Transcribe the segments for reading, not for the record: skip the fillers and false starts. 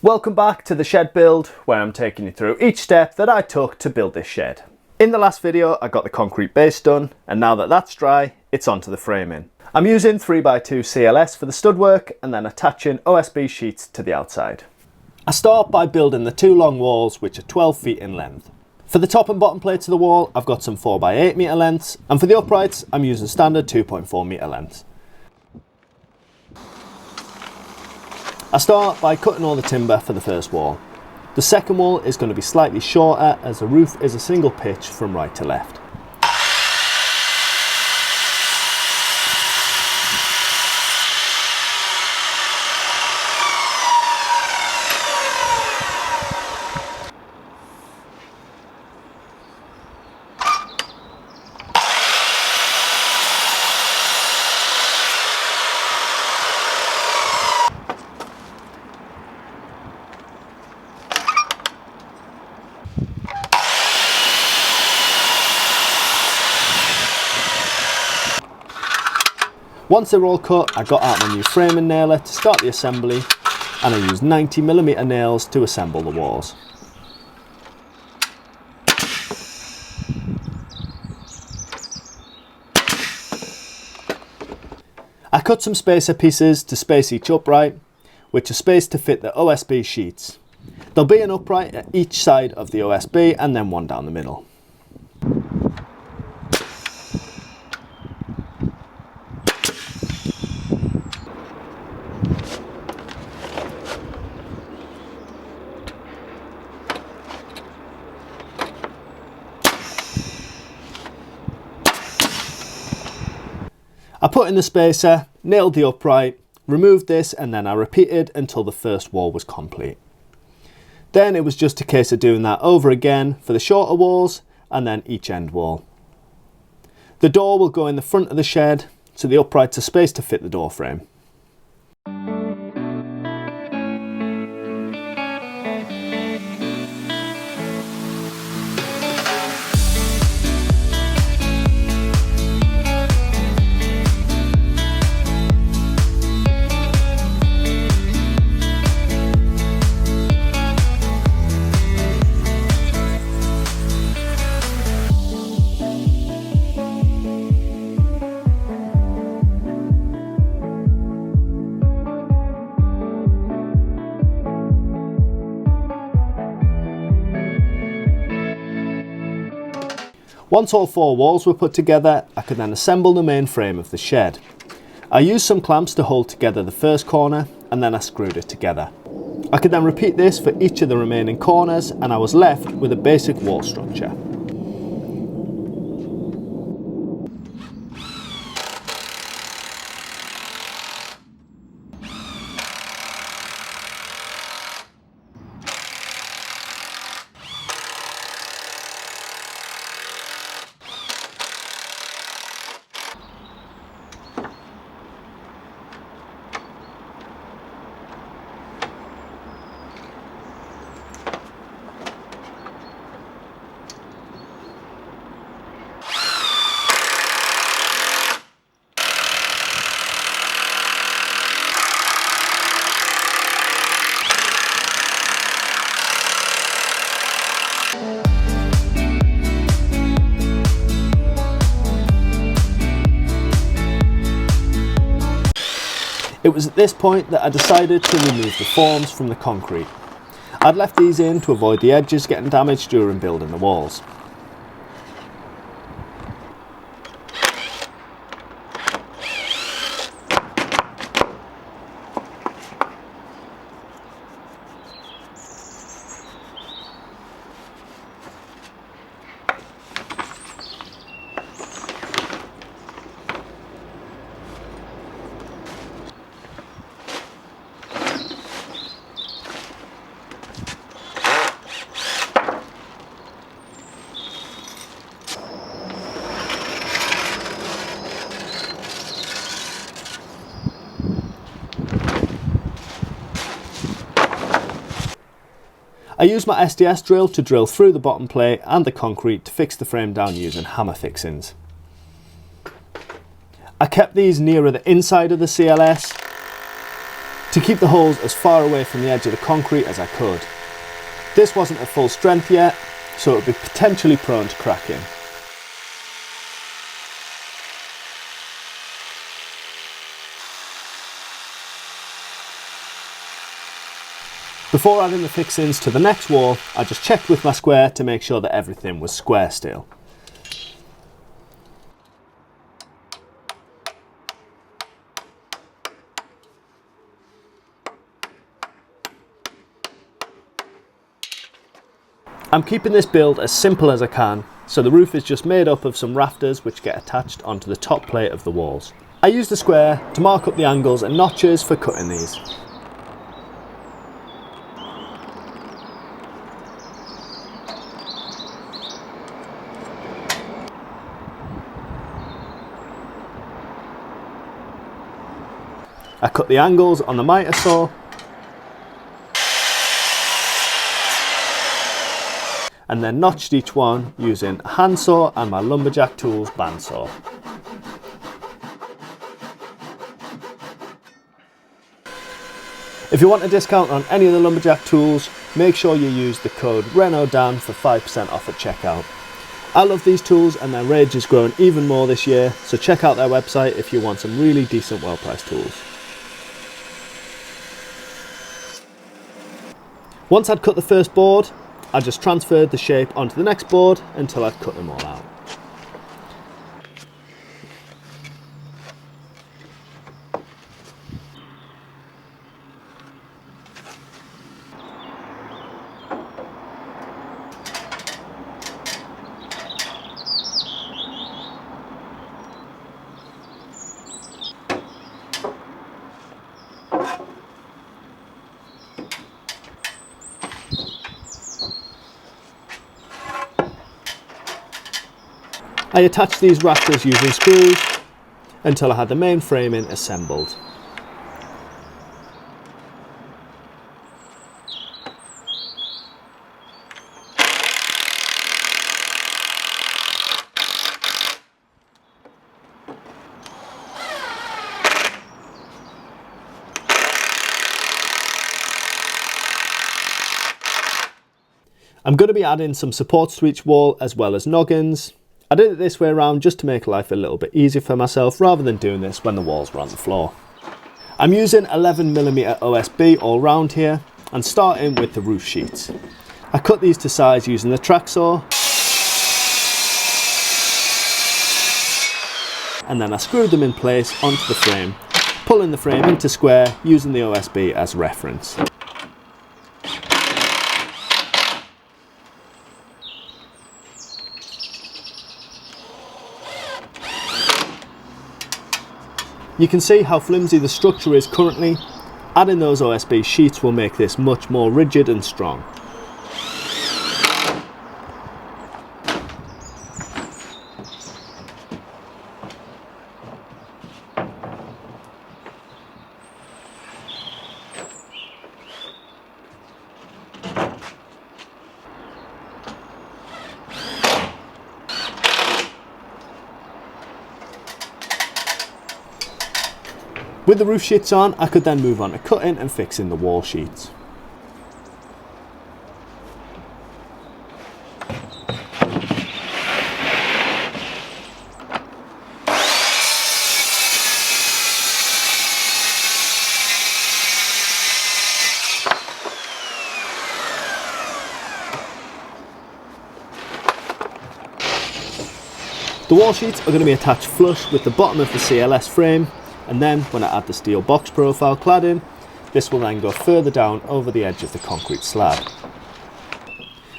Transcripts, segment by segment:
Welcome back to the shed build, where I'm taking you through each step that I took to build this shed. In the last video I got the concrete base done, and now that that's dry, it's onto the framing. I'm using 3x2 CLS for the stud work and then attaching OSB sheets to the outside. I start by building the two long walls, which are 12 feet in length. For the top and bottom plates of the wall, I've got some 4x8 metre lengths, and for the uprights I'm using standard 2.4 metre lengths. I start by cutting all the timber for the first wall. The second wall is going to be slightly shorter as the roof is a single pitch from right to left. Once they're all cut, I got out my new framing nailer to start the assembly, and I used 90mm nails to assemble the walls. I cut some spacer pieces to space each upright, which are spaced to fit the OSB sheets. There'll be an upright at each side of the OSB and then one down the middle. I put in the spacer, nailed the upright, removed this, and then I repeated until the first wall was complete. Then it was just a case of doing that over again for the shorter walls and then each end wall. The door will go in the front of the shed, so the uprights are spaced to fit the door frame. Once all four walls were put together, I could then assemble the main frame of the shed. I used some clamps to hold together the first corner, and then I screwed it together. I could then repeat this for each of the remaining corners, and I was left with a basic wall structure. It was at this point that I decided to remove the forms from the concrete. I'd left these in to avoid the edges getting damaged during building the walls. I used my SDS drill to drill through the bottom plate and the concrete to fix the frame down using hammer fixings. I kept these nearer the inside of the CLS to keep the holes as far away from the edge of the concrete as I could. This wasn't at full strength yet, so it would be potentially prone to cracking. Before adding the fixings to the next wall, I just checked with my square to make sure that everything was square still. I'm keeping this build as simple as I can, so the roof is just made up of some rafters which get attached onto the top plate of the walls. I used the square to mark up the angles and notches for cutting these. I cut the angles on the miter saw and then notched each one using a handsaw and my lumberjack tools bandsaw. If you want a discount on any of the lumberjack tools, make sure you use the code RENODAN for 5% off at checkout. I love these tools and their range is growing even more this year, so check out their website if you want some really decent well-priced tools. Once I'd cut the first board, I just transferred the shape onto the next board until I'd cut them all out. I attached these rafters using screws until I had the main framing assembled. I'm going to be adding some supports to each wall as well as noggins. I did it this way around just to make life a little bit easier for myself rather than doing this when the walls were on the floor. I'm using 11mm OSB all round here and starting with the roof sheets. I cut these to size using the track saw and then I screwed them in place onto the frame, pulling the frame into square using the OSB as reference. You can see how flimsy the structure is currently. Adding those OSB sheets will make this much more rigid and strong. With the roof sheets on, I could then move on to cutting and fixing the wall sheets. The wall sheets are going to be attached flush with the bottom of the CLS frame, and then when I add the steel box profile cladding, this will then go further down over the edge of the concrete slab.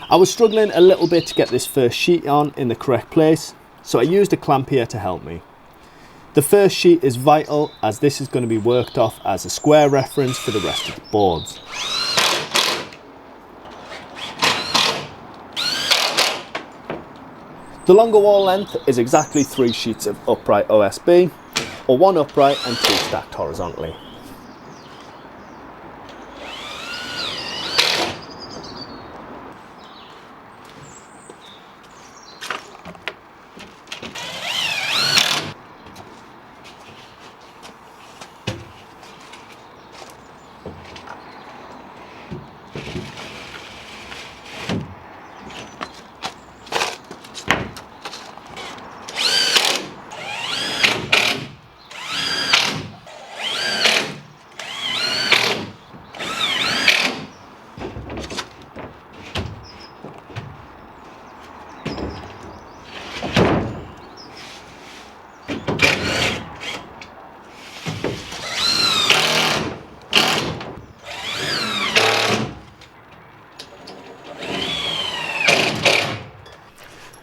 I was struggling a little bit to get this first sheet on in the correct place, so I used a clamp here to help me. The first sheet is vital as this is going to be worked off as a square reference for the rest of the boards. The longer wall length is exactly 3 sheets of upright OSB, or 1 upright and 2 stacked horizontally.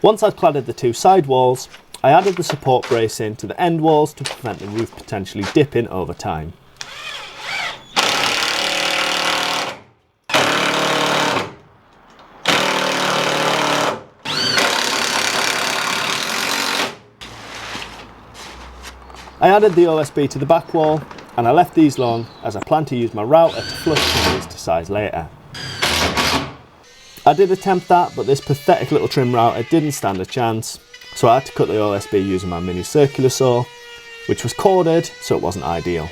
Once I'd cladded the two side walls, I added the support bracing to the end walls to prevent the roof potentially dipping over time. I added the OSB to the back wall, and I left these long as I plan to use my router to flush trim these to size later. I did attempt that, but this pathetic little trim router didn't stand a chance, so I had to cut the OSB using my mini circular saw, which was corded, so it wasn't ideal.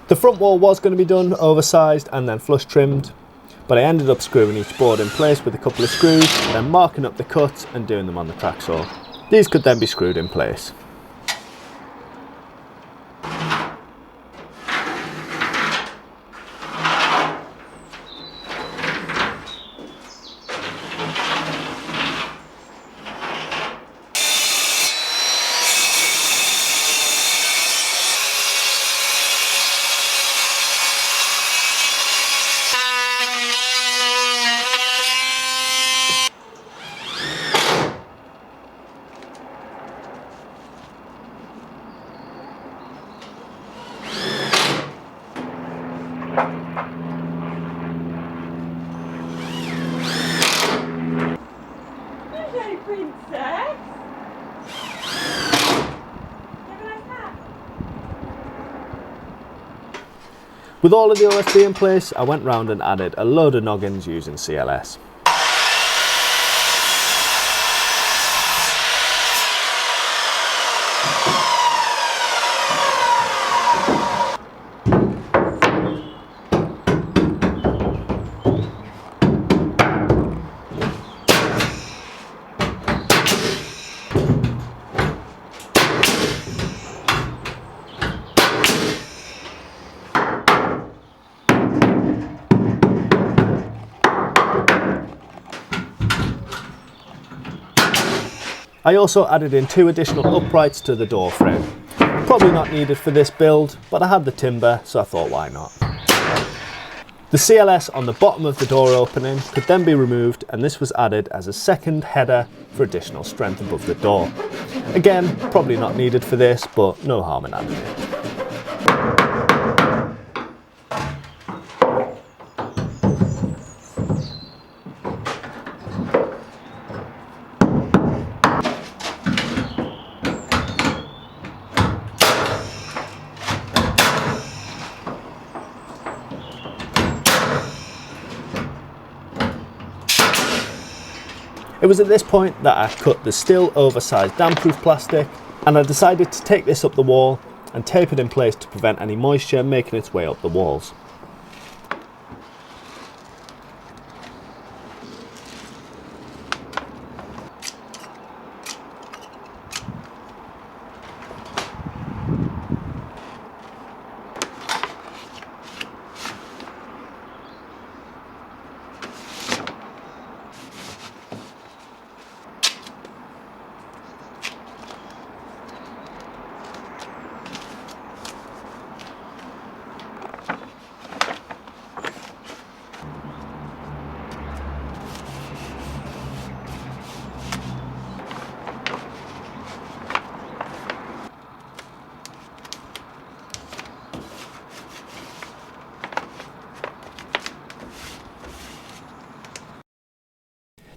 The front wall was going to be done oversized and then flush trimmed, but I ended up screwing each board in place with a couple of screws, then marking up the cuts and doing them on the track saw. These could then be screwed in place. With all of the OSB in place, I went round and added a load of noggins using CLS. I also added in 2 additional uprights to the door frame. Probably not needed for this build, but I had the timber, so I thought why not. The CLS on the bottom of the door opening could then be removed, and this was added as a second header for additional strength above the door. Again, probably not needed for this, but no harm in adding it. It was at this point that I cut the still oversized damp-proof plastic, and I decided to take this up the wall and tape it in place to prevent any moisture making its way up the walls.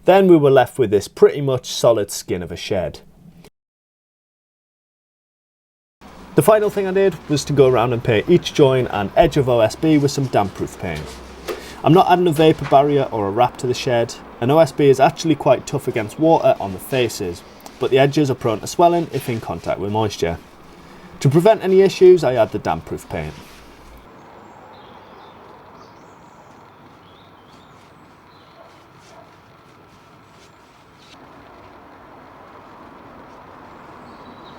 Then we were left with this pretty much solid skin of a shed. The final thing I did was to go around and paint each join and edge of OSB with some damp-proof paint. I'm not adding a vapour barrier or a wrap to the shed, and OSB is actually quite tough against water on the faces, but the edges are prone to swelling if in contact with moisture. To prevent any issues, I add the damp-proof paint.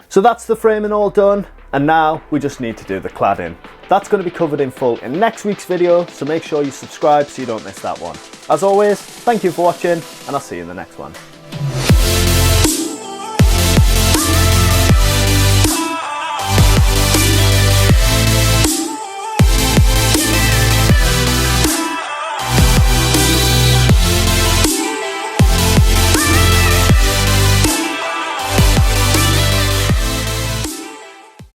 So that's the framing all done, and now we just need to do the cladding. That's going to be covered in full in next week's video, so make sure you subscribe so you don't miss that one. As always, thank you for watching, and I'll see you in the next one.